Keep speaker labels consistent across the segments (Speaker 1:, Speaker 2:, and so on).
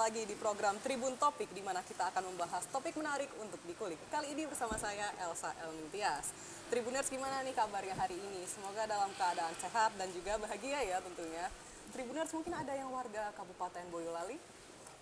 Speaker 1: lagi di program Tribun Topik, di mana kita akan membahas topik menarik untuk dikulik. Kali ini bersama saya, Elsa Elmintias. Tribuners, gimana nih kabarnya hari ini? Semoga dalam keadaan sehat dan juga bahagia ya tentunya. Tribuners, mungkin ada yang warga Kabupaten Boyolali?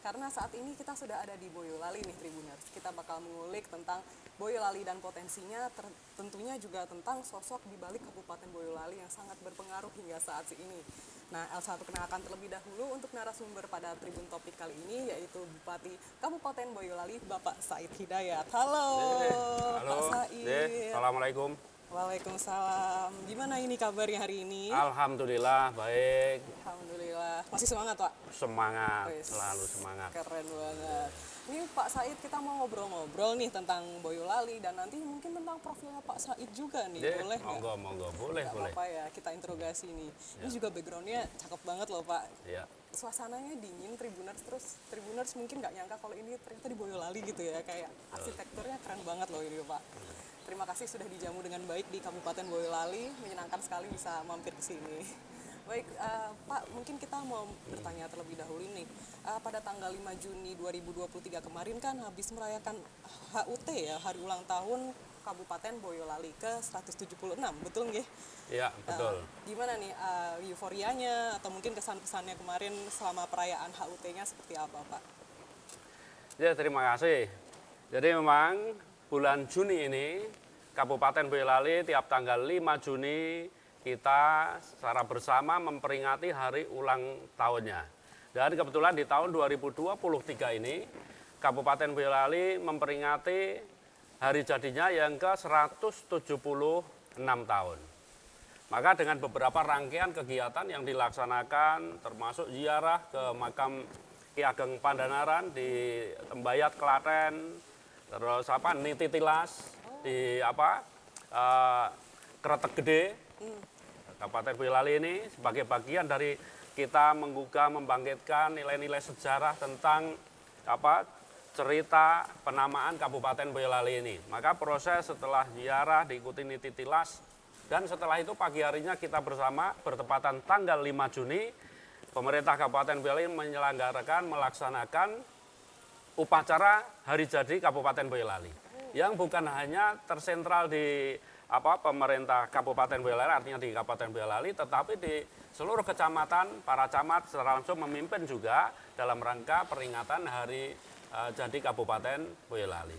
Speaker 1: Karena saat ini kita sudah ada di Boyolali nih Tribuners. Kita bakal mengulik tentang Boyolali dan potensinya, tentunya juga tentang sosok di balik Kabupaten Boyolali yang sangat berpengaruh hingga saat ini. Nah, Elsa perkenalkan terlebih dahulu untuk narasumber pada Tribun Topik kali ini, yaitu Bupati Kabupaten Boyolali, Bapak Said Hidayat. Halo,
Speaker 2: Halo,
Speaker 1: Pak Said.
Speaker 2: Assalamualaikum.
Speaker 1: Waalaikumsalam. Gimana ini kabarnya hari ini?
Speaker 2: Alhamdulillah, baik.
Speaker 1: Alhamdulillah. Masih semangat, Pak?
Speaker 2: Semangat,
Speaker 1: Wes,
Speaker 2: selalu semangat.
Speaker 1: Keren banget. Ini Pak Said, kita mau ngobrol-ngobrol nih tentang Boyolali dan nanti mungkin tentang profilnya Pak Said juga nih. Boleh nggak?
Speaker 2: Monggo, boleh.
Speaker 1: Nggak apa-apa ya, kita interogasi nih. Ini juga backgroundnya cakep banget loh Pak.
Speaker 2: Ya.
Speaker 1: Suasananya dingin, Tribuners mungkin nggak nyangka kalau ini ternyata di Boyolali gitu ya. Kayak arsitekturnya keren banget loh ini Pak. Terima kasih sudah dijamu dengan baik di Kabupaten Boyolali. Menyenangkan sekali bisa mampir ke sini. Baik, Pak, mungkin kita mau bertanya terlebih dahulu nih. Pada tanggal 5 Juni 2023 kemarin kan habis merayakan HUT ya, Hari Ulang Tahun Kabupaten Boyolali ke 176, betul nggih?
Speaker 2: Iya, betul.
Speaker 1: Gimana nih euforianya atau mungkin kesan-pesannya kemarin selama perayaan HUT-nya seperti apa, Pak?
Speaker 2: Ya, terima kasih. Jadi memang bulan Juni ini Kabupaten Boyolali tiap tanggal 5 Juni kita secara bersama memperingati hari ulang tahunnya. Dan kebetulan di tahun 2023 ini Kabupaten Boyolali memperingati hari jadinya yang ke-176 tahun. Maka dengan beberapa rangkaian kegiatan yang dilaksanakan termasuk ziarah ke makam Ki Ageng Pandanaran di Tembayat, Klaten, terus Niti Tilas di Kretek Gede. Kabupaten Boyolali ini sebagai bagian dari kita menggugah membangkitkan nilai-nilai sejarah tentang cerita penamaan Kabupaten Boyolali ini. Maka proses setelah ziarah diikuti niti tilas dan setelah itu pagi harinya kita bersama bertepatan tanggal 5 Juni pemerintah Kabupaten Boyolali melaksanakan upacara hari jadi Kabupaten Boyolali yang bukan hanya tersentral di pemerintah Kabupaten Boyolali, artinya di Kabupaten Boyolali, tetapi di seluruh kecamatan, para camat secara langsung memimpin juga dalam rangka peringatan hari jadi Kabupaten Boyolali.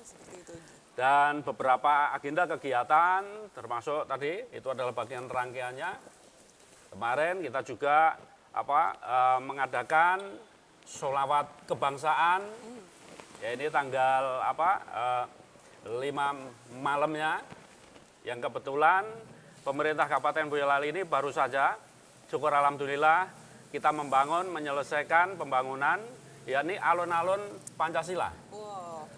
Speaker 1: Seperti itu.
Speaker 2: Dan beberapa agenda kegiatan, termasuk tadi itu adalah bagian rangkaiannya. Kemarin kita juga mengadakan sholawat kebangsaan, ya ini tanggal 5 malamnya, yang kebetulan pemerintah Kabupaten Boyolali ini baru saja, syukur alhamdulillah, kita menyelesaikan pembangunan, yakni alun-alun Pancasila,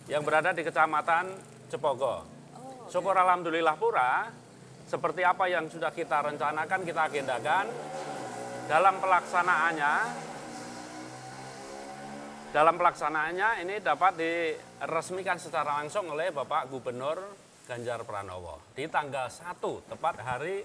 Speaker 2: yang berada di Kecamatan Cepogo. Syukur alhamdulillah pura, seperti apa yang sudah kita rencanakan, kita agendakan, dalam pelaksananya ini dapat diresmikan secara langsung oleh Bapak Gubernur Ganjar Pranowo di tanggal 1 tepat hari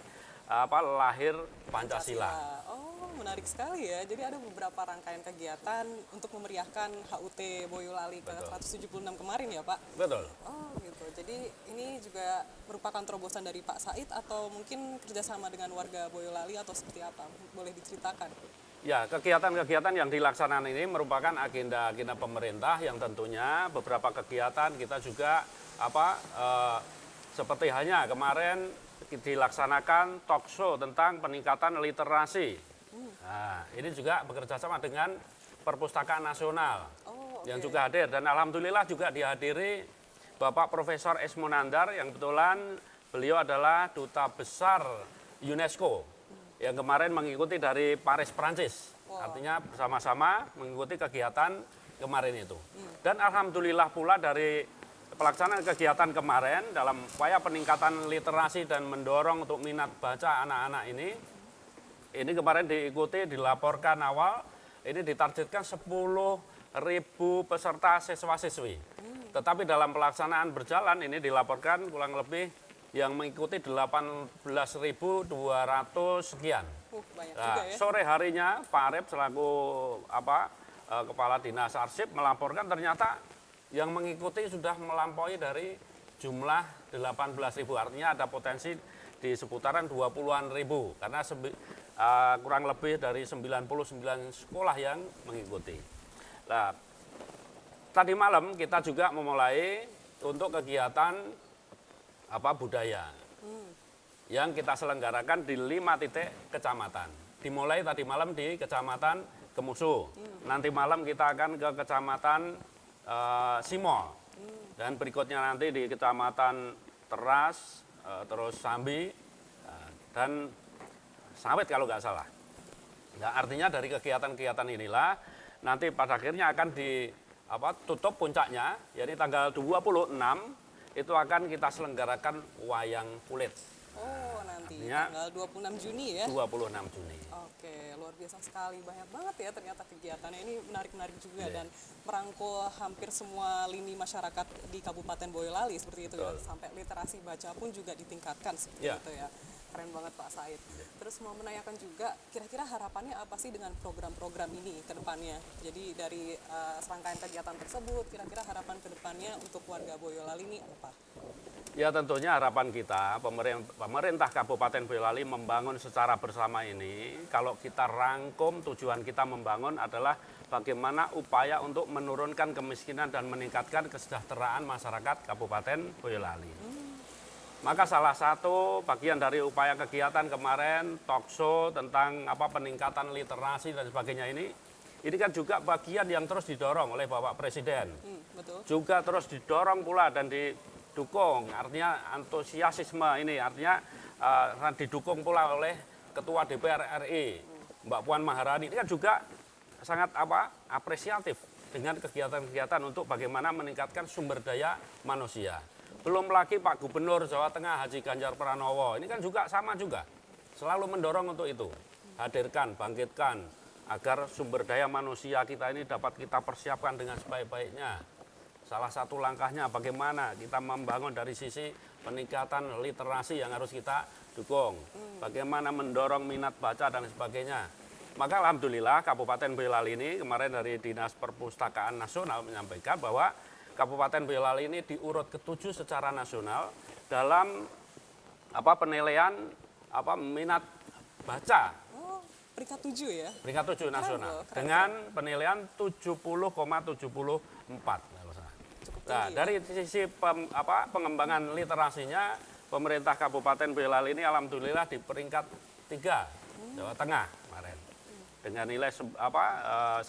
Speaker 2: lahir Pancasila.
Speaker 1: Oh, menarik sekali ya. Jadi ada beberapa rangkaian kegiatan untuk memeriahkan HUT Boyolali ke 176 kemarin ya, Pak?
Speaker 2: Betul.
Speaker 1: Oh, gitu. Jadi ini juga merupakan terobosan dari Pak Said atau mungkin kerjasama dengan warga Boyolali atau seperti apa? Boleh diceritakan?
Speaker 2: Ya, kegiatan-kegiatan yang dilaksanakan ini merupakan agenda-agenda pemerintah yang tentunya beberapa kegiatan kita juga seperti halnya kemarin dilaksanakan talk show tentang peningkatan literasi. Nah, ini juga bekerja sama dengan Perpustakaan Nasional yang juga hadir dan alhamdulillah juga dihadiri Bapak Profesor Esmonandar yang kebetulan beliau adalah Duta Besar UNESCO. Yang kemarin mengikuti dari Paris, Prancis. Artinya bersama-sama mengikuti kegiatan kemarin itu. Dan alhamdulillah pula dari pelaksanaan kegiatan kemarin dalam upaya peningkatan literasi dan mendorong untuk minat baca anak-anak ini kemarin dilaporkan awal, ini ditargetkan 10.000 peserta siswa-siswi. Tetapi dalam pelaksanaan berjalan ini dilaporkan kurang lebih yang mengikuti 18.200 sekian.
Speaker 1: Banyak
Speaker 2: Nah,
Speaker 1: juga ya.
Speaker 2: sore harinya Pak Arep selaku Kepala Dinas Arsip melaporkan ternyata yang mengikuti sudah melampaui dari jumlah 18.000. Artinya ada potensi di seputaran 20-an ribu karena kurang lebih dari 99 sekolah yang mengikuti. Nah, tadi malam kita juga memulai untuk kegiatan budaya yang kita selenggarakan di 5 titik kecamatan. Dimulai tadi malam di Kecamatan Kemusu. Nanti malam kita akan ke Kecamatan Simol. Dan berikutnya nanti di Kecamatan Teras, terus Sambi, dan Sawit kalau nggak salah. Nah, artinya dari kegiatan-kegiatan inilah nanti pada akhirnya akan tutup puncaknya, yaitu tanggal 26 itu akan kita selenggarakan wayang kulit.
Speaker 1: Oh, nanti
Speaker 2: Artinya,
Speaker 1: tanggal 26 Juni ya?
Speaker 2: 26 Juni.
Speaker 1: Oke, luar biasa sekali. Banyak banget ya ternyata kegiatannya. Ini menarik-menarik juga dan merangkul hampir semua lini masyarakat di Kabupaten Boyolali seperti itu ya. Sampai literasi baca pun juga ditingkatkan seperti itu ya. Keren banget Pak Said. Terus mau menanyakan juga, kira-kira harapannya apa sih dengan program-program ini ke depannya? Jadi dari serangkaian kegiatan tersebut, kira-kira harapan ke depannya untuk warga Boyolali ini apa?
Speaker 2: Ya tentunya harapan kita, pemerintah Kabupaten Boyolali membangun secara bersama ini, kalau kita rangkum tujuan kita membangun adalah bagaimana upaya untuk menurunkan kemiskinan dan meningkatkan kesejahteraan masyarakat Kabupaten Boyolali. Maka salah satu bagian dari upaya kegiatan kemarin, talkshow tentang peningkatan literasi dan sebagainya ini kan juga bagian yang terus didorong oleh Bapak Presiden.
Speaker 1: Betul.
Speaker 2: Juga terus didorong pula dan didukung, artinya antusiasisme ini, artinya didukung pula oleh Ketua DPR RI, Mbak Puan Maharani. Ini kan juga sangat apresiatif dengan kegiatan-kegiatan untuk bagaimana meningkatkan sumber daya manusia. Belum lagi Pak Gubernur Jawa Tengah Haji Ganjar Pranowo, ini kan juga sama juga, selalu mendorong untuk itu. Hadirkan, bangkitkan, agar sumber daya manusia kita ini dapat kita persiapkan dengan sebaik-baiknya. Salah satu langkahnya bagaimana kita membangun dari sisi peningkatan literasi yang harus kita dukung. Bagaimana mendorong minat baca dan sebagainya. Maka alhamdulillah Kabupaten Boyolali ini kemarin dari Dinas Perpustakaan Nasional menyampaikan bahwa Kabupaten Boyolali ini diurut ke-7 secara nasional dalam penilaian minat baca.
Speaker 1: Oh, peringkat 7 ya?
Speaker 2: Peringkat 7 nasional.
Speaker 1: Keren.
Speaker 2: Dengan penilaian 70,74. Nah, dari sisi pengembangan literasinya, pemerintah Kabupaten Boyolali ini alhamdulillah di peringkat 3 Jawa Tengah kemarin. Dengan nilai 95,48.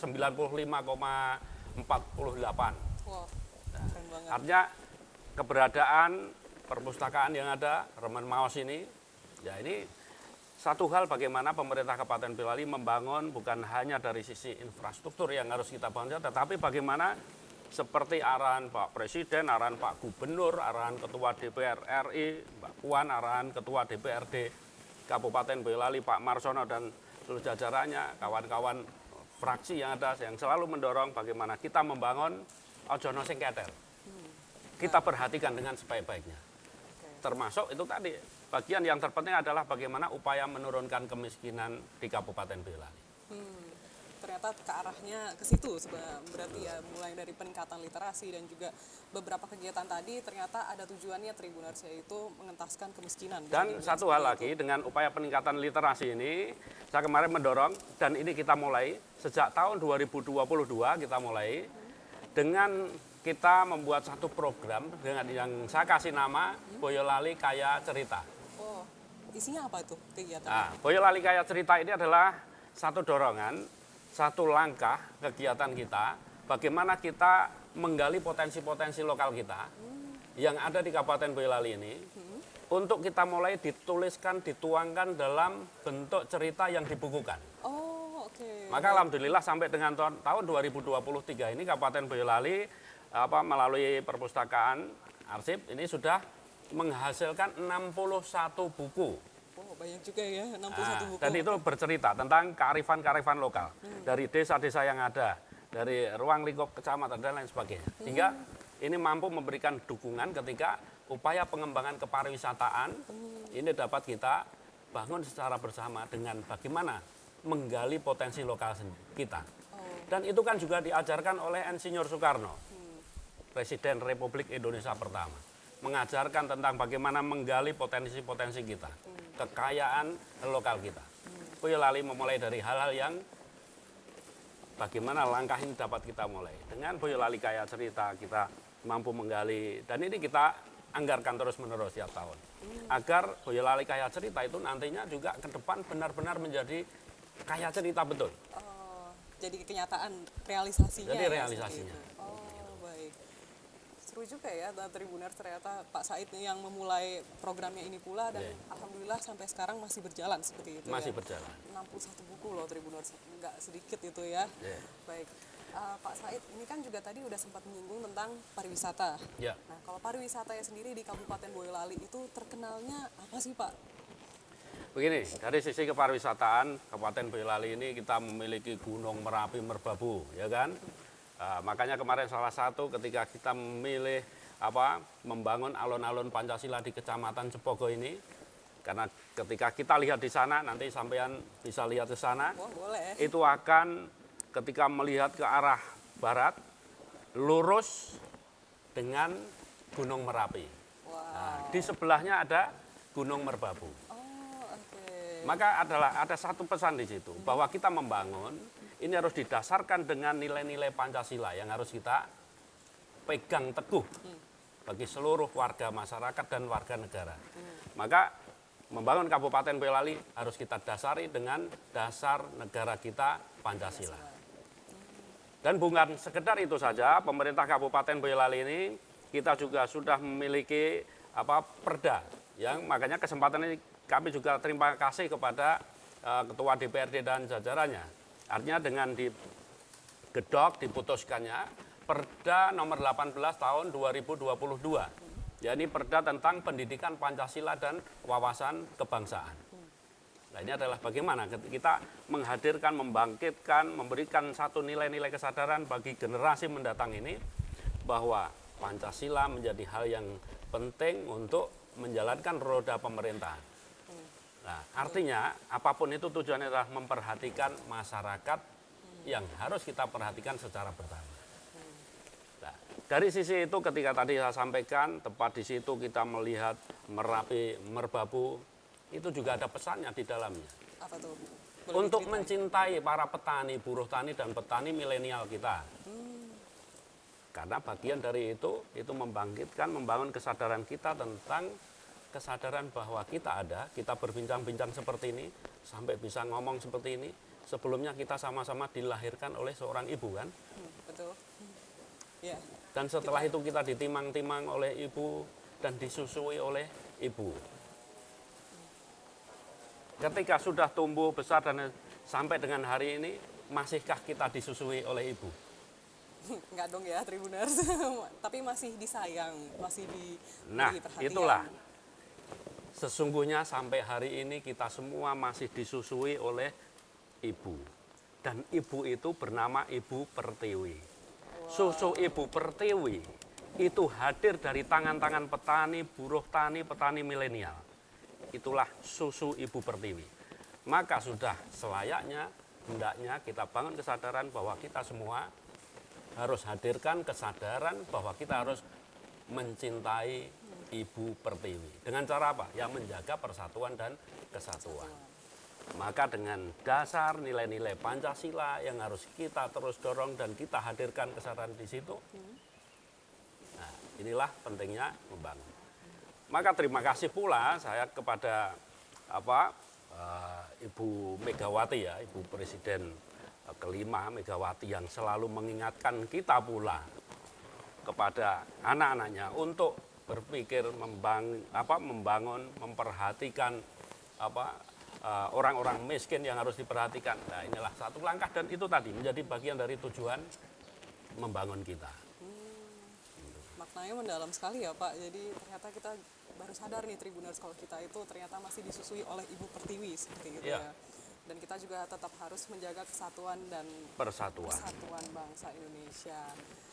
Speaker 1: Wow, keren banget.
Speaker 2: Artinya keberadaan perpustakaan yang ada, Remen Maos ini, ya ini satu hal bagaimana pemerintah Kabupaten Boyolali membangun bukan hanya dari sisi infrastruktur yang harus kita bangun, tetapi bagaimana seperti arahan Pak Presiden, arahan Pak Gubernur, arahan Ketua DPR RI, Mbak Puan, arahan Ketua DPRD Kabupaten Boyolali, Pak Marsono dan seluruh jajarannya, kawan-kawan fraksi yang ada yang selalu mendorong bagaimana kita membangun ojono sing keter. Kita perhatikan dengan sebaik-baiknya. Termasuk itu tadi, bagian yang terpenting adalah bagaimana upaya menurunkan kemiskinan di Kabupaten Boyolali.
Speaker 1: Ternyata ke arahnya ke situ berarti ya, mulai dari peningkatan literasi dan juga beberapa kegiatan tadi ternyata ada tujuannya Tribuners, yaitu mengentaskan kemiskinan.
Speaker 2: Dan satu hal lagi, dengan upaya peningkatan literasi ini, saya kemarin mendorong dan ini kita mulai sejak tahun 2022 kita mulai dengan kita membuat satu program dengan yang saya kasih nama Boyolali Kaya Cerita.
Speaker 1: Oh, isinya apa itu kegiatan?
Speaker 2: Nah, Boyolali Kaya Cerita ini adalah satu dorongan, satu langkah kegiatan kita, bagaimana kita menggali potensi-potensi lokal kita yang ada di Kabupaten Boyolali ini, untuk kita mulai dituliskan, dituangkan dalam bentuk cerita yang dibukukan.
Speaker 1: Oh, oke.
Speaker 2: Maka alhamdulillah sampai dengan tahun 2023 ini Kabupaten Boyolali melalui perpustakaan arsip ini sudah menghasilkan 61 buku.
Speaker 1: Oh, banyak juga ya, 61 buku.
Speaker 2: Dan itu bercerita tentang kearifan-kearifan lokal dari desa-desa yang ada, dari ruang lingkup kecamatan dan lain sebagainya. Sehingga ini mampu memberikan dukungan ketika upaya pengembangan kepariwisataan ini dapat kita bangun secara bersama dengan bagaimana menggali potensi lokal kita. Dan itu kan juga diajarkan oleh Insinyur Soekarno, Presiden Republik Indonesia pertama. Mengajarkan tentang bagaimana menggali potensi-potensi kita, kekayaan lokal kita. Boyolali memulai dari hal-hal yang bagaimana langkah ini dapat kita mulai. Dengan Boyolali Kaya Cerita kita mampu menggali, dan ini kita anggarkan terus-menerus setiap tahun. Agar Boyolali Kaya Cerita itu nantinya juga ke depan benar-benar menjadi kaya cerita betul.
Speaker 1: Jadi kenyataan realisasinya.
Speaker 2: Jadi
Speaker 1: ya,
Speaker 2: realisasinya.
Speaker 1: seperti itu. Oh, baik. Seru juga ya, Tribuners, ternyata Pak Said yang memulai programnya ini pula, dan alhamdulillah sampai sekarang masih berjalan seperti itu.
Speaker 2: Masih
Speaker 1: ya.
Speaker 2: berjalan.
Speaker 1: 61 buku loh Tribuners, nggak sedikit itu ya. Baik. Pak Said, ini kan juga tadi udah sempat menyinggung tentang pariwisata.
Speaker 2: Ya.
Speaker 1: Nah, kalau pariwisatanya sendiri di Kabupaten Boyolali itu terkenalnya apa sih, Pak?
Speaker 2: Begini, dari sisi kepariwisataan Kabupaten Boyolali ini kita memiliki Gunung Merapi Merbabu, ya kan? Makanya kemarin salah satu ketika kita memilih membangun alun-alun Pancasila di Kecamatan Cepogo ini, karena ketika kita lihat di sana, nanti sampean bisa lihat ke sana,
Speaker 1: Boleh.
Speaker 2: itu akan ketika melihat ke arah barat, lurus dengan Gunung Merapi. Nah, di sebelahnya ada Gunung Merbabu. Maka ada satu pesan di situ, bahwa kita membangun, ini harus didasarkan dengan nilai-nilai Pancasila yang harus kita pegang teguh bagi seluruh warga masyarakat dan warga negara. Maka membangun Kabupaten Boyolali harus kita dasari dengan dasar negara kita Pancasila. Dan bukan sekedar itu saja, pemerintah Kabupaten Boyolali ini kita juga sudah memiliki perda, yang makanya kesempatan ini kami juga terima kasih kepada Ketua DPRD dan jajarannya. Artinya dengan digedok, diputuskannya Perda nomor 18 tahun 2022. Ya, ini perda tentang pendidikan Pancasila dan wawasan kebangsaan. Nah, ini adalah bagaimana kita menghadirkan, membangkitkan, memberikan satu nilai-nilai kesadaran bagi generasi mendatang ini, bahwa Pancasila menjadi hal yang penting untuk menjalankan roda pemerintahan. Nah, artinya apapun itu tujuannya adalah memperhatikan masyarakat yang harus kita perhatikan secara bersama. Nah, dari sisi itu ketika tadi saya sampaikan, tepat di situ kita melihat Merapi Merbabu, itu juga ada pesannya di dalamnya.
Speaker 1: Apa tuh?
Speaker 2: Untuk mencintai para petani, buruh tani dan petani milenial kita. Karena bagian dari itu membangkitkan, membangun kesadaran kita tentang kesadaran bahwa kita ada, kita berbincang-bincang seperti ini, sampai bisa ngomong seperti ini. Sebelumnya kita sama-sama dilahirkan oleh seorang ibu, kan?
Speaker 1: Betul. Ya.
Speaker 2: Dan setelah itu kita ditimang-timang oleh ibu dan disusui oleh ibu. Ketika sudah tumbuh besar dan sampai dengan hari ini, masihkah kita disusui oleh ibu?
Speaker 1: Enggak dong ya, Tribuners. Tapi masih disayang, masih
Speaker 2: Nah,
Speaker 1: diberi perhatian.
Speaker 2: itulah. Sesungguhnya sampai hari ini kita semua masih disusui oleh ibu. Dan ibu itu bernama Ibu Pertiwi. Susu Ibu Pertiwi itu hadir dari tangan-tangan petani, buruh tani, petani milenial. Itulah susu Ibu Pertiwi. Maka sudah selayaknya, hendaknya kita bangun kesadaran bahwa kita semua harus hadirkan kesadaran bahwa kita harus mencintai Ibu Pertiwi. Dengan cara apa? Ya, menjaga persatuan dan kesatuan. Maka dengan dasar nilai-nilai Pancasila yang harus kita terus dorong dan kita hadirkan kesadaran di situ. Nah, inilah pentingnya membangun. Maka terima kasih pula saya kepada Ibu Megawati, ya, Ibu Presiden kelima Megawati, yang selalu mengingatkan kita pula kepada anak-anaknya untuk berpikir membangun, memperhatikan orang-orang miskin yang harus diperhatikan. Nah, inilah satu langkah, dan itu tadi menjadi bagian dari tujuan membangun kita.
Speaker 1: Maknanya mendalam sekali ya, Pak. Jadi ternyata kita baru sadar nih, Tribuners, kalau kita itu ternyata masih disusui oleh Ibu Pertiwi seperti itu ya. Dan kita juga tetap harus menjaga kesatuan dan persatuan bangsa Indonesia.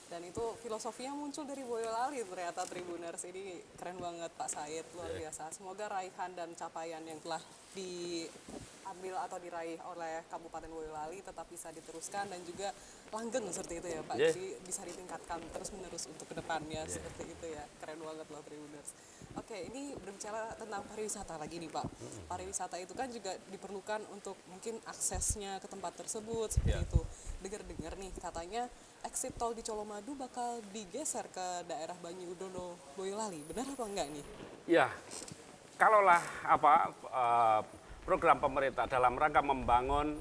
Speaker 1: Dan itu filosofinya muncul dari Boyolali ternyata Tribuners. Ini keren banget Pak Said, luar biasa. Semoga raihan dan capaian yang telah diambil atau diraih oleh Kabupaten Boyolali tetap bisa diteruskan dan juga langgeng seperti itu ya Pak.
Speaker 2: Yeah.
Speaker 1: Jadi bisa ditingkatkan terus menerus untuk kedepannya seperti itu ya. Keren banget loh Tribuners. Oke, ini berbicara tentang pariwisata lagi nih Pak. Pariwisata itu kan juga diperlukan untuk mungkin aksesnya ke tempat tersebut seperti itu. Dengar-dengar nih katanya exit tol di Colomadu bakal digeser ke daerah Banyudono Boyolali. Benar apa enggak nih?
Speaker 2: Ya, kalaulah program pemerintah dalam rangka membangun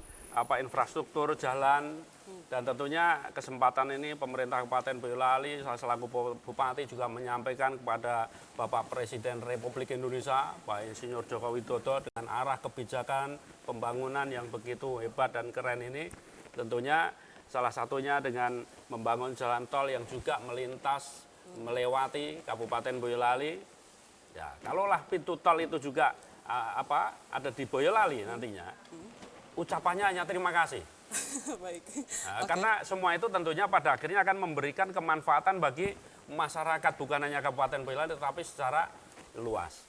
Speaker 2: infrastruktur jalan dan tentunya kesempatan ini pemerintah Kabupaten Boyolali selaku Bupati juga menyampaikan kepada Bapak Presiden Republik Indonesia Pak Insinyur Joko Widodo dengan arah kebijakan pembangunan yang begitu hebat dan keren ini, tentunya salah satunya dengan membangun jalan tol yang juga melintas melewati Kabupaten Boyolali. Ya, kalaulah pintu tol itu juga ada di Boyolali nantinya, ucapannya hanya terima kasih.
Speaker 1: Baik.
Speaker 2: Nah, karena semua itu tentunya pada akhirnya akan memberikan kemanfaatan bagi masyarakat bukan hanya Kabupaten Boyolali tetapi secara luas.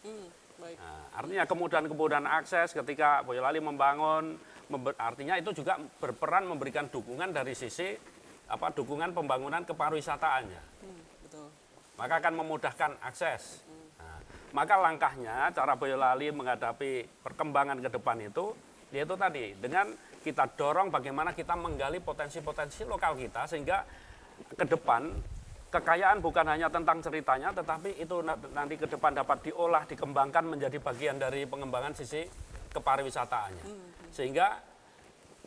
Speaker 1: Baik.
Speaker 2: Nah, artinya kemudahan akses ketika Boyolali membangun, artinya itu juga berperan memberikan dukungan dari sisi dukungan pembangunan keparwisataannya.
Speaker 1: Betul.
Speaker 2: Maka akan memudahkan akses. Nah, maka langkahnya cara Boyolali menghadapi perkembangan ke depan itu yaitu tadi dengan kita dorong bagaimana kita menggali potensi-potensi lokal kita sehingga ke depan kekayaan bukan hanya tentang ceritanya tetapi itu nanti ke depan dapat diolah, dikembangkan menjadi bagian dari pengembangan sisi kepariwisataannya. Sehingga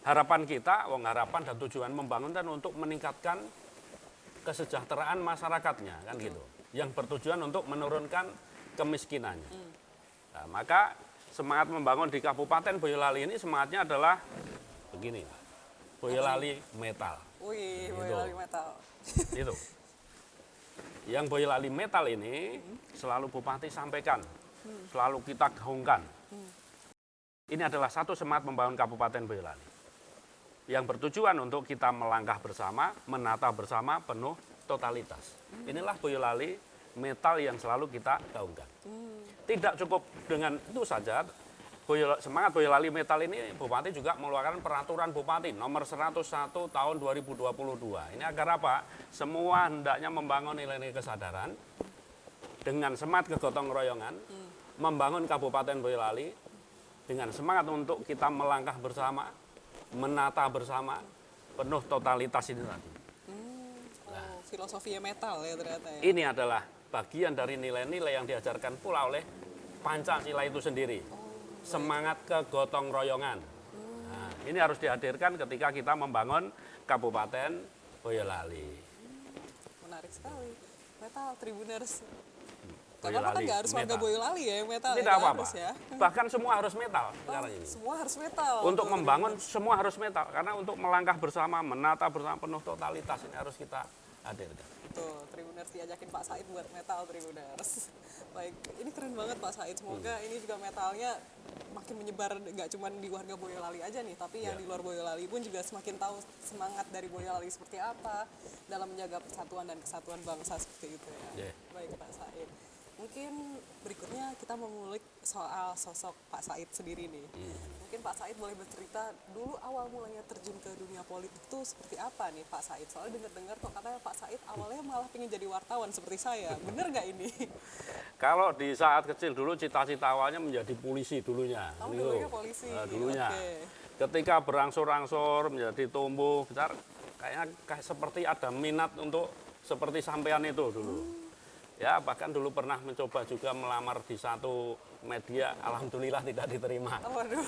Speaker 2: harapan kita, harapan dan tujuan membangun dan untuk meningkatkan kesejahteraan masyarakatnya kan gitu. Yang bertujuan untuk menurunkan kemiskinannya. Nah, maka semangat membangun di Kabupaten Boyolali ini semangatnya adalah begini, Boyolali Metal.
Speaker 1: Wih, Boyolali Metal.
Speaker 2: Itu. Yang Boyolali Metal ini selalu Bupati sampaikan, selalu kita gaungkan. Ini adalah satu semangat membangun Kabupaten Boyolali. Yang bertujuan untuk kita melangkah bersama, menata bersama penuh totalitas. Inilah Boyolali Metal yang selalu kita gaungkan. Tidak cukup dengan itu saja, semangat Boyolali Metal ini Bupati juga mengeluarkan peraturan Bupati nomor 101 tahun 2022. Ini agar apa? Semua hendaknya membangun nilai-nilai kesadaran dengan semangat kegotong royongan, membangun Kabupaten Boyolali dengan semangat untuk kita melangkah bersama, menata bersama, penuh totalitas ini tadi.
Speaker 1: Filosofi metal ya ternyata ya.
Speaker 2: Ini adalah bagian dari nilai-nilai yang diajarkan pula oleh Pancasila itu sendiri. Semangat kegotong royongan. Nah, ini harus dihadirkan ketika kita membangun Kabupaten Boyolali.
Speaker 1: Menarik sekali. Metal Tribuners. Gak
Speaker 2: Boyolali,
Speaker 1: apa-apa kan gak harus warga
Speaker 2: metal.
Speaker 1: Boyolali ya yang metal.
Speaker 2: Tidak
Speaker 1: ya,
Speaker 2: apa-apa.
Speaker 1: harus ya.
Speaker 2: Bahkan semua harus metal sekarang ini.
Speaker 1: Semua harus metal.
Speaker 2: Untuk membangun semua harus metal. Karena untuk melangkah bersama, menata bersama penuh totalitas ini harus kita hadirkan.
Speaker 1: Tuh, Tribuners diajakin Pak Said buat metal Tribuners. Baik, ini keren banget Pak Said. Semoga ini juga metalnya makin menyebar nggak cuma di warga Boyolali aja nih, tapi yang di luar Boyolali pun juga semakin tahu semangat dari Boyolali seperti apa dalam menjaga persatuan dan kesatuan bangsa seperti itu ya. Baik Pak Said. Mungkin berikutnya kita mengulik soal sosok Pak Said sendiri nih. Mungkin Pak Said boleh bercerita dulu awal mulanya terjun ke dunia politik itu seperti apa nih Pak Said? Soalnya dengar-dengar kok katanya Pak Said awalnya malah pengen jadi wartawan seperti saya. Bener nggak ini?
Speaker 2: Kalau di saat kecil dulu cita-cita awalnya menjadi polisi dulunya.
Speaker 1: Kamu dulunya polisi.
Speaker 2: Dulunya.
Speaker 1: Oke.
Speaker 2: Ketika berangsur-angsur menjadi tumbuh, besar, kayaknya seperti ada minat untuk seperti sampean itu dulu. Ya, bahkan dulu pernah mencoba juga melamar di satu media, alhamdulillah tidak diterima.
Speaker 1: Waduh.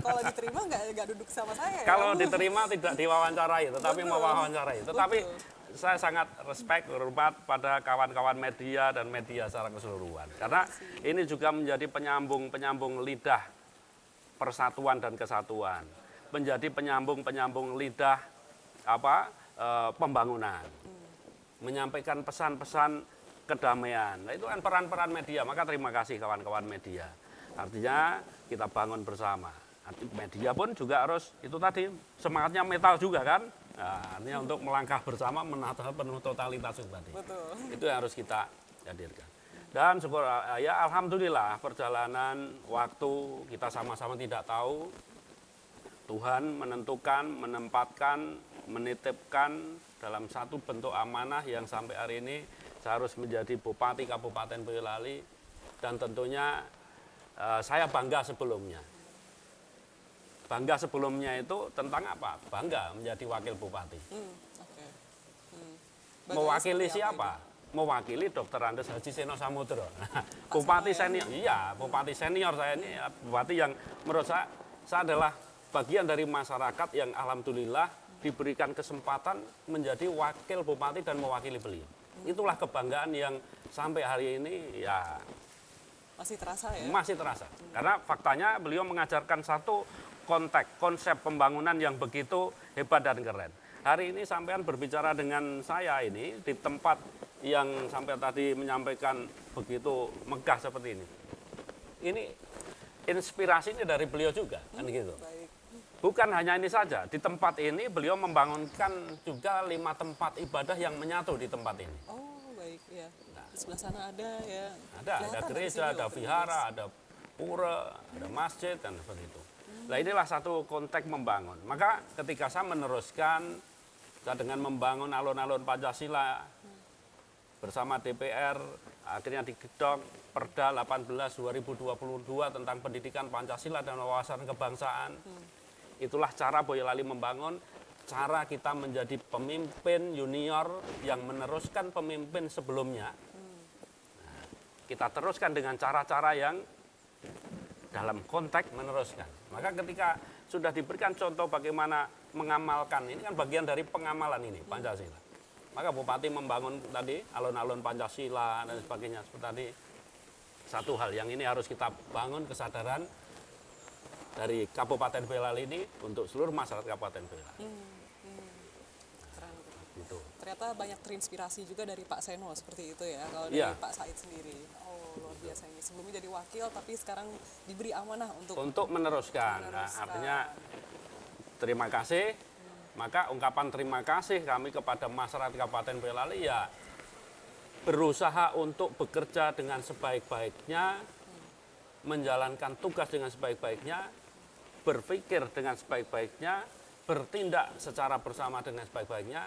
Speaker 1: Kalau diterima nggak duduk sama saya.
Speaker 2: Kalau
Speaker 1: ya?
Speaker 2: diterima tidak diwawancarai, tetapi mewawancarai. Tetapi saya sangat respect, hormat pada kawan-kawan media dan media secara keseluruhan. Karena ini juga menjadi penyambung lidah persatuan dan kesatuan. Menjadi penyambung lidah pembangunan. Menyampaikan pesan-pesan kedamaian. Nah, itu kan peran-peran media. Maka terima kasih kawan-kawan media. Artinya kita bangun bersama. Media pun juga harus itu tadi semangatnya metal juga kan. Nah, artinya untuk melangkah bersama menata penuh totalitas itu tadi.
Speaker 1: Betul.
Speaker 2: Itu yang harus kita hadirkan. Dan syukur ya alhamdulillah perjalanan waktu kita sama-sama tidak tahu, Tuhan menentukan, menempatkan, menitipkan dalam satu bentuk amanah yang sampai hari ini saya harus menjadi Bupati Kabupaten Boyolali, dan tentunya saya bangga sebelumnya. Bangga sebelumnya itu tentang apa? Bangga menjadi wakil bupati.
Speaker 1: Oke. Bangganya
Speaker 2: Mewakili
Speaker 1: seperti apa
Speaker 2: siapa? Mewakili Dr. Andes Haji Seno Samudro.
Speaker 1: Seno
Speaker 2: Bupati
Speaker 1: ya?
Speaker 2: senior, iya, bupati senior saya ini, bupati yang menurut saya adalah bagian dari masyarakat yang alhamdulillah diberikan kesempatan menjadi wakil bupati dan mewakili beliau. Itulah kebanggaan yang sampai hari ini ya
Speaker 1: Masih terasa ya?
Speaker 2: masih terasa. Karena faktanya beliau mengajarkan satu konteks, konsep pembangunan yang begitu hebat dan keren. Hari ini sampean berbicara dengan saya ini di tempat yang sampai tadi menyampaikan begitu megah seperti ini. Ini inspirasi ini dari beliau juga, kan gitu.
Speaker 1: Baik.
Speaker 2: Bukan hanya ini saja, di tempat ini beliau membangunkan juga 5 tempat ibadah yang menyatu di tempat ini.
Speaker 1: Oh, baik ya. Di sebelah sana ada ya.
Speaker 2: Ada
Speaker 1: Kelihatan dari
Speaker 2: gereja,
Speaker 1: sini
Speaker 2: ada
Speaker 1: loh,
Speaker 2: vihara, ada pura, ada masjid, dan seperti itu. Nah inilah satu konteks membangun. Maka ketika saya meneruskan, saya dengan membangun alun-alun Pancasila bersama DPR, akhirnya digedok Perda 18 2022 tentang pendidikan Pancasila dan wawasan kebangsaan. Itulah cara Boyolali membangun, cara kita menjadi pemimpin junior yang meneruskan pemimpin sebelumnya. Nah, kita teruskan dengan cara-cara yang dalam konteks meneruskan. Maka ketika sudah diberikan contoh bagaimana mengamalkan, ini kan bagian dari pengamalan ini, Pancasila. Maka Bupati membangun tadi alun-alun Pancasila dan sebagainya. Seperti tadi, satu hal yang ini harus kita bangun kesadaran dari Kabupaten Boyolali ini untuk seluruh masyarakat Kabupaten Boyolali.
Speaker 1: Keren.
Speaker 2: Gitu.
Speaker 1: Ternyata banyak terinspirasi juga dari Pak Seno seperti itu ya. Kalau dari
Speaker 2: Iya.
Speaker 1: Pak Said sendiri. Oh, luar biasa ini. Sebelumnya jadi wakil tapi sekarang diberi amanah untuk
Speaker 2: Untuk meneruskan. Nah, artinya terima kasih. Maka ungkapan terima kasih kami kepada masyarakat Kabupaten Boyolali ya berusaha untuk bekerja dengan sebaik-baiknya, menjalankan tugas dengan sebaik-baiknya, berpikir dengan sebaik-baiknya, bertindak secara bersama dengan sebaik-baiknya,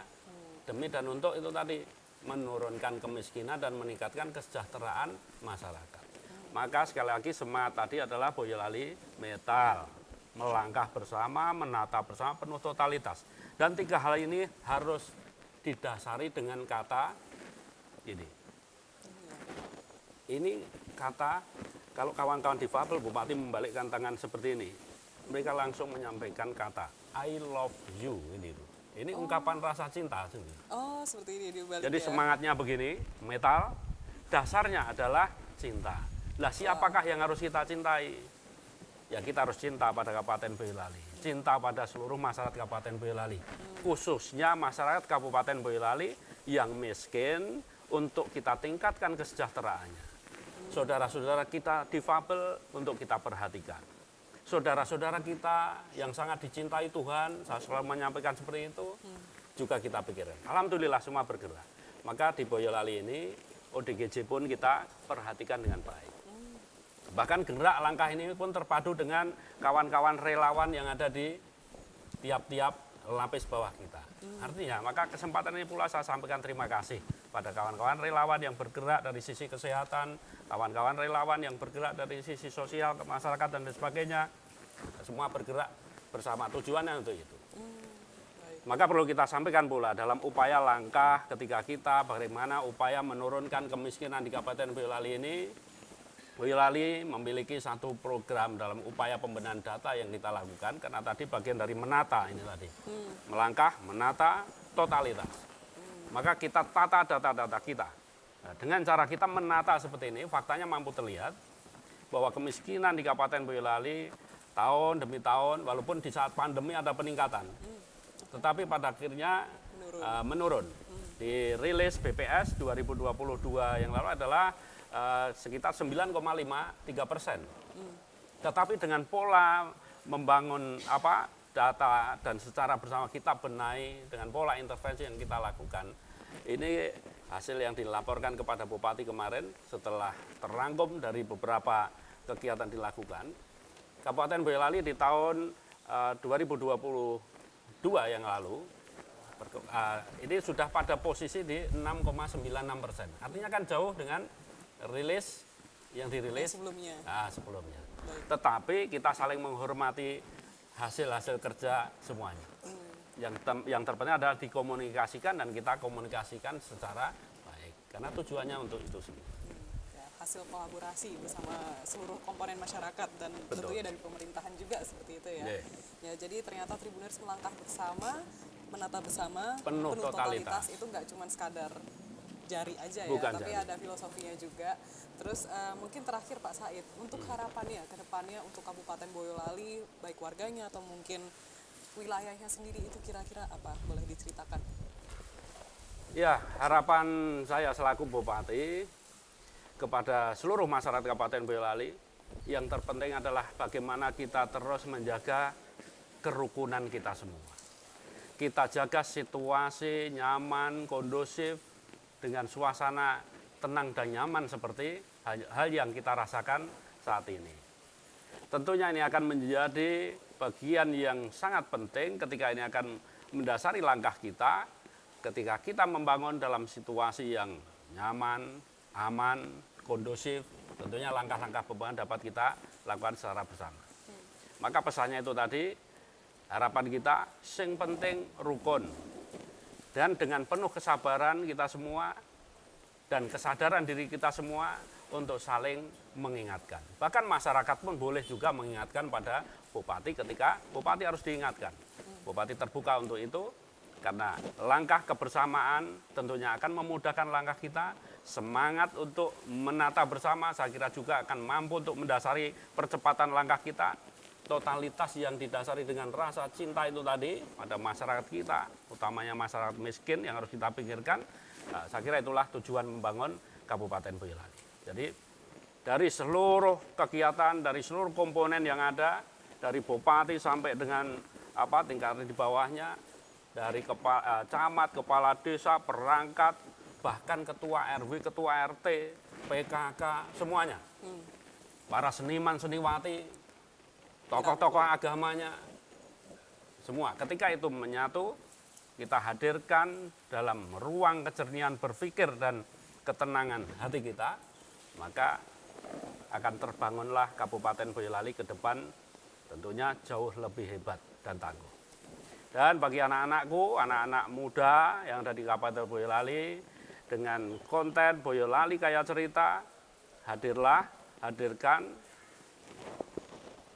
Speaker 2: demi dan untuk itu tadi menurunkan kemiskinan dan meningkatkan kesejahteraan masyarakat. Maka sekali lagi semangat tadi adalah Boyolali Metal, melangkah bersama, menata bersama penuh totalitas. Dan 3 hal ini harus didasari dengan kata ini. Ini kata, kalau kawan-kawan difabel, Bupati membalikkan tangan seperti ini. Mereka langsung menyampaikan kata, I love you. Ini ungkapan rasa cinta.
Speaker 1: Oh, seperti ini dibalik.
Speaker 2: Jadi
Speaker 1: ya.
Speaker 2: semangatnya begini, metal, dasarnya adalah cinta. Lah siapakah yang harus kita cintai? Ya kita harus cinta pada Kabupaten Boyolali, cinta pada seluruh masyarakat Kabupaten Boyolali, khususnya masyarakat Kabupaten Boyolali yang miskin, untuk kita tingkatkan kesejahteraannya. Saudara-saudara kita difabel untuk kita perhatikan. Saudara-saudara kita yang sangat dicintai Tuhan, saya selalu menyampaikan seperti itu, juga kita pikirkan. Alhamdulillah semua bergerak. Maka di Boyolali ini, ODGJ pun kita perhatikan dengan baik. Bahkan gerak langkah ini pun terpadu dengan kawan-kawan relawan yang ada di tiap-tiap lapis bawah kita. Artinya, maka kesempatan ini pula saya sampaikan terima kasih pada kawan-kawan relawan yang bergerak dari sisi kesehatan, kawan-kawan relawan yang bergerak dari sisi sosial, masyarakat dan sebagainya. Semua bergerak bersama tujuannya untuk itu. Maka perlu kita sampaikan pula dalam upaya langkah ketika kita bagaimana upaya menurunkan kemiskinan di Kabupaten Boyolali ini. Boyolali memiliki satu program dalam upaya pembenahan data yang kita lakukan, karena tadi bagian dari menata ini tadi. Melangkah, menata, totalitas. Maka kita tata data-data kita. Nah, dengan cara kita menata seperti ini, faktanya mampu terlihat bahwa kemiskinan di Kabupaten Boyolali tahun demi tahun, walaupun di saat pandemi ada peningkatan, tetapi pada akhirnya menurun. Di rilis BPS 2022 yang lalu adalah sekitar 9,53%. Tetapi dengan pola membangun data dan secara bersama kita benahi dengan pola intervensi yang kita lakukan. Ini hasil yang dilaporkan kepada Bupati kemarin setelah terangkum dari beberapa kegiatan dilakukan. Kabupaten Boyolali di tahun 2022 yang lalu ini sudah pada posisi di 6,96%. Artinya kan jauh dengan rilis yang dirilis sebelumnya. Tetapi kita saling menghormati hasil-hasil kerja semuanya. Yang terpenting adalah dikomunikasikan dan kita komunikasikan secara baik. Karena tujuannya untuk itu sendiri.
Speaker 1: Hasil kolaborasi bersama seluruh komponen masyarakat dan tentunya dari pemerintahan juga seperti itu ya. Ya, jadi ternyata Tribuners melangkah bersama, menata bersama, penuh totalitas itu nggak cuma sekadar jari aja ya,
Speaker 2: bukan
Speaker 1: tapi
Speaker 2: jari.
Speaker 1: ada filosofinya juga. Terus mungkin terakhir Pak Said, untuk harapannya ke depannya untuk Kabupaten Boyolali, baik warganya atau mungkin wilayahnya sendiri itu kira-kira apa? Boleh diceritakan?
Speaker 2: Ya, harapan saya selaku Bupati kepada seluruh masyarakat Kabupaten Boyolali, yang terpenting adalah bagaimana kita terus menjaga kerukunan kita semua. Kita jaga situasi nyaman, kondusif, dengan suasana tenang dan nyaman seperti hal yang kita rasakan saat ini. Tentunya ini akan menjadi bagian yang sangat penting ketika ini akan mendasari langkah kita, ketika kita membangun dalam situasi yang nyaman, aman, kondusif, tentunya langkah-langkah pembangunan dapat kita lakukan secara bersama. Maka pesannya itu tadi, harapan kita, sing penting rukun. Dan dengan penuh kesabaran kita semua dan kesadaran diri kita semua untuk saling mengingatkan. Bahkan masyarakat pun boleh juga mengingatkan pada Bupati ketika Bupati harus diingatkan. Bupati terbuka untuk itu karena langkah kebersamaan tentunya akan memudahkan langkah kita. Semangat untuk menata bersama saya kira juga akan mampu untuk mendasari percepatan langkah kita. Totalitas yang didasari dengan rasa cinta itu tadi pada masyarakat kita, utamanya masyarakat miskin yang harus kita pikirkan. Nah, saya kira itulah tujuan membangun Kabupaten Boyolali. Jadi dari seluruh kegiatan, dari seluruh komponen yang ada, dari Bupati sampai dengan tingkat di bawahnya, dari camat, kepala desa, perangkat, bahkan ketua RW, ketua RT, PKK, semuanya. Para seniman, seniwati, tokoh-tokoh agamanya, semua. Ketika itu menyatu, kita hadirkan dalam ruang kejernihan berpikir dan ketenangan hati kita, maka akan terbangunlah Kabupaten Boyolali ke depan tentunya jauh lebih hebat dan tangguh. Dan bagi anak-anakku, anak-anak muda yang ada di Kabupaten Boyolali, dengan konten Boyolali Kaya Cerita, hadirkan,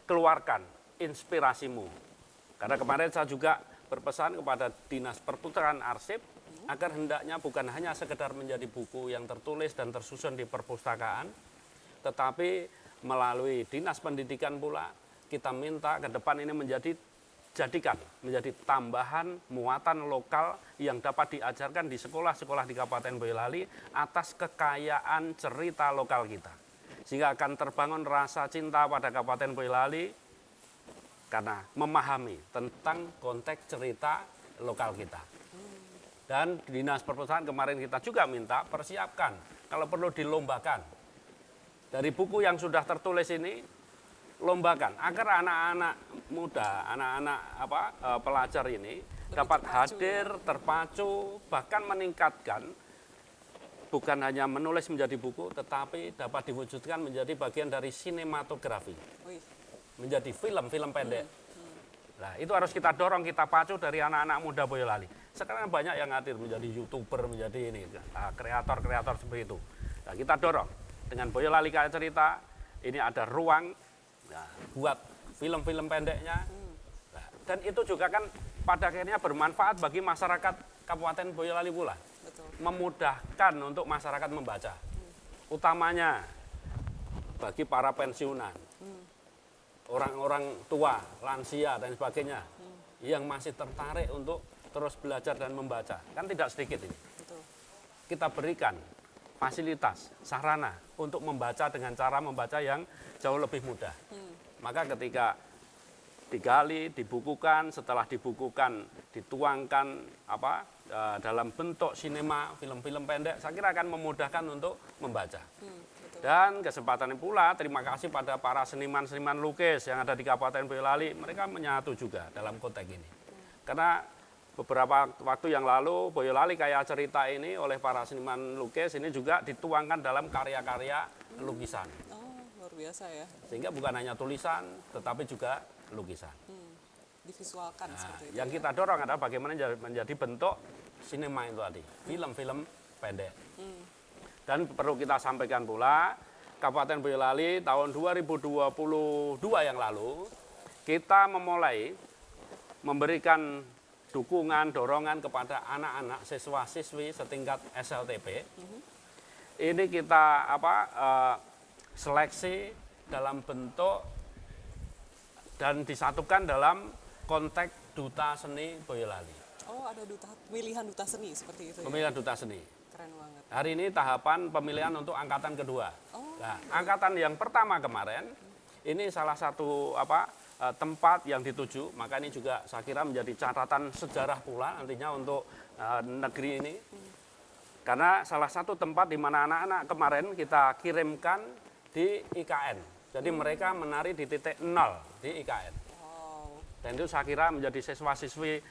Speaker 2: keluarkan inspirasimu. Karena kemarin saya juga berpesan kepada Dinas Perputaran Arsip agar hendaknya bukan hanya sekedar menjadi buku yang tertulis dan tersusun di perpustakaan, tetapi melalui Dinas Pendidikan pula kita minta ke depan ini menjadi tambahan muatan lokal yang dapat diajarkan di sekolah-sekolah di Kabupaten Boyolali atas kekayaan cerita lokal kita. Sehingga akan terbangun rasa cinta pada Kabupaten Boyolali karena memahami tentang konteks cerita lokal kita. Dan Dinas Perpustakaan kemarin kita juga minta persiapkan, kalau perlu dilombakan. Dari buku yang sudah tertulis ini, lombakan agar anak-anak muda, anak-anak pelajar ini dapat hadir, terpacu, bahkan meningkatkan. Bukan hanya menulis menjadi buku, tetapi dapat diwujudkan menjadi bagian dari sinematografi. Menjadi film-film pendek. Nah, itu harus kita dorong, kita pacu dari anak-anak muda Boyolali. Sekarang banyak yang hadir menjadi YouTuber, menjadi kreator-kreator seperti itu. Nah, kita dorong. Dengan Boyolali Kaya Cerita, ini ada ruang buat film-film pendeknya. Nah, dan itu juga kan pada akhirnya bermanfaat bagi masyarakat Kabupaten Boyolali pula.
Speaker 1: Betul.
Speaker 2: Memudahkan untuk masyarakat membaca. Utamanya bagi para pensiunan, orang-orang tua, lansia dan sebagainya yang masih tertarik untuk terus belajar dan membaca. Kan tidak sedikit ini.
Speaker 1: Betul.
Speaker 2: Kita berikan fasilitas, sarana untuk membaca dengan cara membaca yang jauh lebih mudah. Maka ketika digali, dibukukan, setelah dibukukan dituangkan dalam bentuk sinema, film-film pendek, saya kira akan memudahkan untuk membaca.
Speaker 1: Betul.
Speaker 2: Dan kesempatan ini pula terima kasih pada para seniman-seniman lukis yang ada di Kabupaten Boyolali, mereka menyatu juga dalam konteks ini. Karena beberapa waktu yang lalu Boyolali Kaya Cerita ini oleh para seniman lukis ini juga dituangkan dalam karya-karya lukisan.
Speaker 1: Oh, luar biasa ya.
Speaker 2: Sehingga bukan hanya tulisan, tetapi juga lukisan.
Speaker 1: Divisualkan seperti itu.
Speaker 2: Yang kita dorong adalah bagaimana menjadi bentuk sinema itu tadi, film-film pendek. Dan perlu kita sampaikan pula, Kabupaten Boyolali tahun 2022 yang lalu, kita memulai memberikan dukungan, dorongan kepada anak-anak siswa-siswi setingkat SLTP. Ini kita seleksi dalam bentuk dan disatukan dalam konteks Duta Seni Boyolali.
Speaker 1: Oh, ada pemilihan duta seni seperti itu ya?
Speaker 2: Pemilihan Duta Seni.
Speaker 1: Keren banget.
Speaker 2: Hari ini tahapan pemilihan untuk angkatan kedua.
Speaker 1: Oh.
Speaker 2: Nah, angkatan yang pertama kemarin, ini salah satu tempat yang dituju, maka ini juga saya kira menjadi catatan sejarah pula nantinya untuk negeri ini. Karena salah satu tempat di mana anak-anak kemarin kita kirimkan di IKN. Jadi mereka menari di titik 0 di IKN.
Speaker 1: Wow.
Speaker 2: Dan itu saya kira menjadi siswa-siswi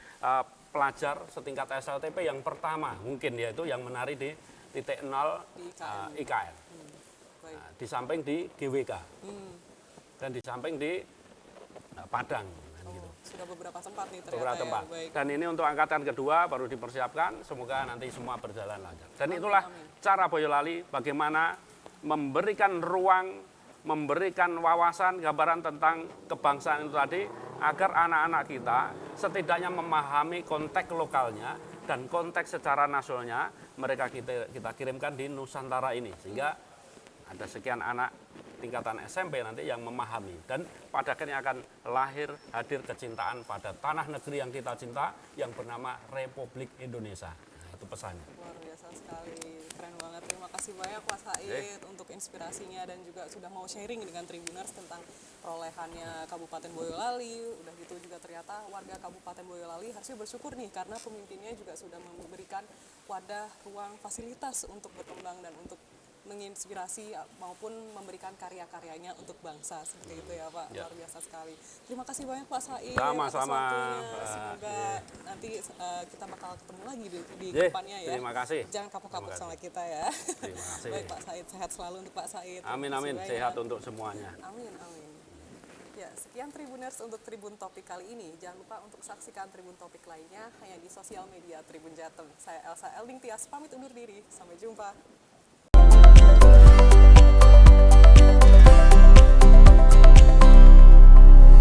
Speaker 2: pelajar setingkat SLTP yang pertama mungkin yaitu yang menari di titik 0
Speaker 1: Di IKN.
Speaker 2: IKN.
Speaker 1: Baik.
Speaker 2: Nah, di samping di GWK dan di samping di Padang. Kan gitu.
Speaker 1: Sudah beberapa tempat nih ternyata
Speaker 2: Beberapa
Speaker 1: ya.
Speaker 2: tempat.
Speaker 1: Baik.
Speaker 2: Dan ini untuk angkatan kedua baru dipersiapkan, semoga nanti semua berjalan lancar. Dan itulah
Speaker 1: amin.
Speaker 2: cara Boyolali bagaimana memberikan ruang, memberikan wawasan, gambaran tentang kebangsaan itu tadi, agar anak-anak kita setidaknya memahami konteks lokalnya dan konteks secara nasionalnya mereka kita kirimkan di Nusantara ini. Sehingga ada sekian anak tingkatan SMP nanti yang memahami dan pada akhirnya akan hadir kecintaan pada tanah negeri yang kita cinta yang bernama Republik Indonesia. Nah, itu pesannya.
Speaker 1: Luar biasa sekali, keren banget. Terima kasih banyak Pak Said untuk inspirasinya dan juga sudah mau sharing dengan Tribuners tentang perolehannya Kabupaten Boyolali. Udah gitu juga ternyata warga Kabupaten Boyolali harusnya bersyukur nih karena pemimpinnya juga sudah memberikan wadah, ruang, fasilitas untuk berkembang dan untuk menginspirasi maupun memberikan karya-karyanya untuk bangsa seperti itu ya Pak.
Speaker 2: Ya.
Speaker 1: Luar biasa sekali. Terima kasih banyak Pak Said
Speaker 2: Sama-sama,
Speaker 1: atas waktunya.
Speaker 2: Mbak.
Speaker 1: Semoga nanti kita bakal ketemu lagi di
Speaker 2: Ye,
Speaker 1: depannya ya.
Speaker 2: terima kasih.
Speaker 1: Jangan kapok-kapok
Speaker 2: Terima
Speaker 1: sama
Speaker 2: kasih.
Speaker 1: kita ya.
Speaker 2: Terima kasih.
Speaker 1: Baik Pak Said, sehat selalu untuk Pak Said. Terima
Speaker 2: Amin
Speaker 1: kasih
Speaker 2: amin,
Speaker 1: banyak.
Speaker 2: sehat untuk semuanya.
Speaker 1: Amin amin. Ya, sekian Tribuners untuk Tribun Topik kali ini. Jangan lupa untuk saksikan Tribun Topik lainnya hanya di sosial media Tribun Jateng. Saya Elsa Elding Tias pamit undur diri. Sampai jumpa.